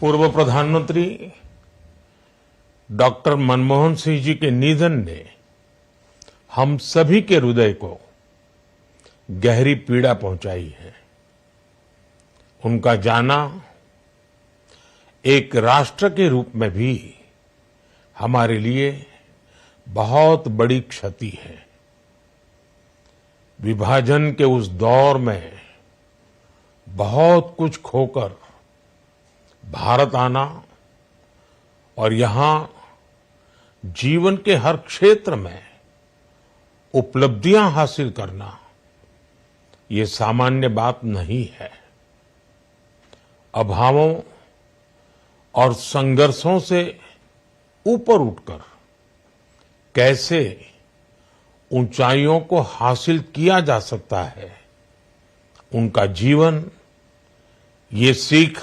पूर्व प्रधानमंत्री डॉक्टर मनमोहन सिंह जी के निधन ने हम सभी के हृदय को गहरी पीड़ा पहुंचाई है। उनका जाना एक राष्ट्र के रूप में भी हमारे लिए बहुत बड़ी क्षति है। विभाजन के उस दौर में बहुत कुछ खोकर भारत आना और यहां जीवन के हर क्षेत्र में उपलब्धियां हासिल करना ये सामान्य बात नहीं है। अभावों और संघर्षों से ऊपर उठकर कैसे ऊंचाइयों को हासिल किया जा सकता है, उनका जीवन ये सीख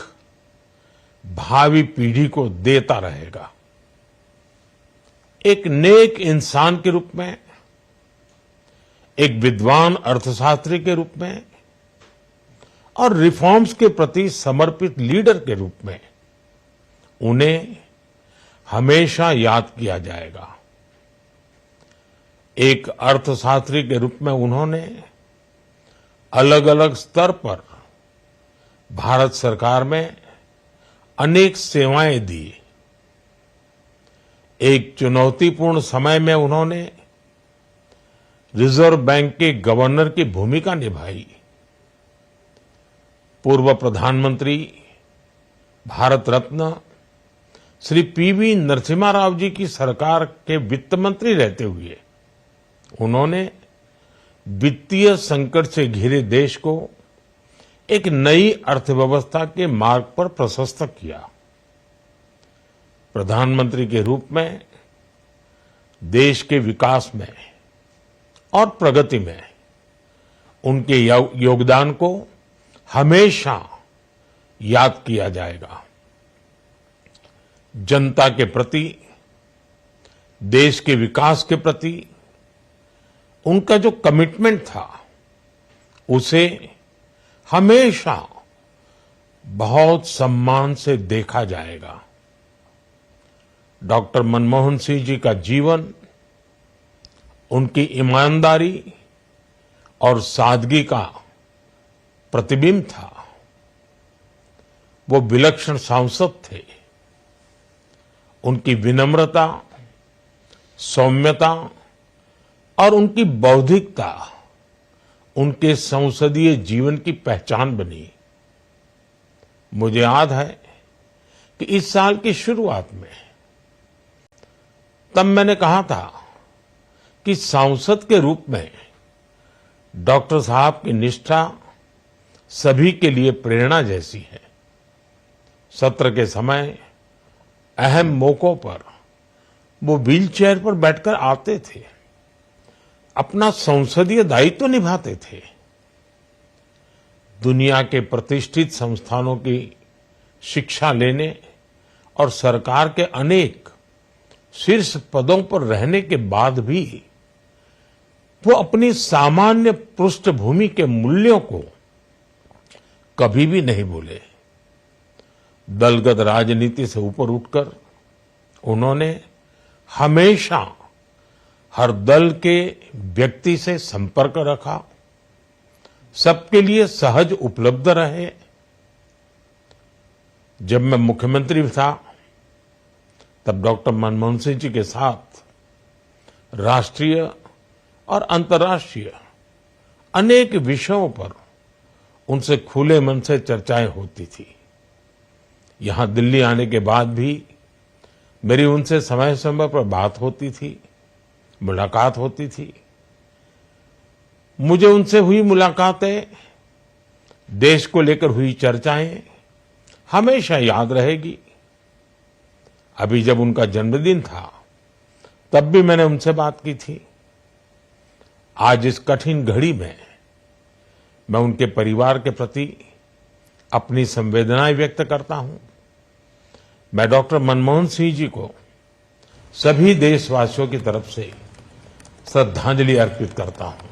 भावी पीढ़ी को देता रहेगा। एक नेक इंसान के रूप में, एक विद्वान अर्थशास्त्री के रूप में और रिफॉर्म्स के प्रति समर्पित लीडर के रूप में उन्हें हमेशा याद किया जाएगा। एक अर्थशास्त्री के रूप में उन्होंने अलग अलग स्तर पर भारत सरकार में अनेक सेवाएं दी। एक चुनौतीपूर्ण समय में उन्होंने रिजर्व बैंक के गवर्नर की भूमिका निभाई। पूर्व प्रधानमंत्री भारत रत्न श्री पीवी नरसिम्हा राव जी की सरकार के वित्त मंत्री रहते हुए उन्होंने वित्तीय संकट से घिरे देश को एक नई अर्थव्यवस्था के मार्ग पर प्रशस्त किया। प्रधानमंत्री के रूप में देश के विकास में और प्रगति में उनके योगदान को हमेशा याद किया जाएगा। जनता के प्रति, देश के विकास के प्रति उनका जो कमिटमेंट था उसे हमेशा बहुत सम्मान से देखा जाएगा। डॉक्टर मनमोहन सिंह जी का जीवन उनकी ईमानदारी और सादगी का प्रतिबिंब था। वो विलक्षण सांसद थे। उनकी विनम्रता, सौम्यता और उनकी बौद्धिकता उनके संसदीय जीवन की पहचान बनी। मुझे याद है कि इस साल की शुरुआत में तब मैंने कहा था कि सांसद के रूप में डॉक्टर साहब की निष्ठा सभी के लिए प्रेरणा जैसी है। सत्र के समय अहम मौकों पर वो व्हीलचेयर पर बैठकर आते थे, अपना संसदीय दायित्व निभाते थे। दुनिया के प्रतिष्ठित संस्थानों की शिक्षा लेने और सरकार के अनेक शीर्ष पदों पर रहने के बाद भी वो अपनी सामान्य पृष्ठभूमि के मूल्यों को कभी भी नहीं भूले। दलगत राजनीति से ऊपर उठकर उन्होंने हमेशा हर दल के व्यक्ति से संपर्क रखा, सबके लिए सहज उपलब्ध रहे। जब मैं मुख्यमंत्री था तब डॉक्टर मनमोहन सिंह जी के साथ राष्ट्रीय और अंतर्राष्ट्रीय अनेक विषयों पर उनसे खुले मन से चर्चाएं होती थी। यहां दिल्ली आने के बाद भी मेरी उनसे समय समय पर बात होती थी, मुलाकात होती थी। मुझे उनसे हुई मुलाकातें, देश को लेकर हुई चर्चाएं हमेशा याद रहेगी। अभी जब उनका जन्मदिन था तब भी मैंने उनसे बात की थी। आज इस कठिन घड़ी में मैं उनके परिवार के प्रति अपनी संवेदनाएं व्यक्त करता हूं। मैं डॉक्टर मनमोहन सिंह जी को सभी देशवासियों की तरफ से श्रद्धांजलि अर्पित करता हूं।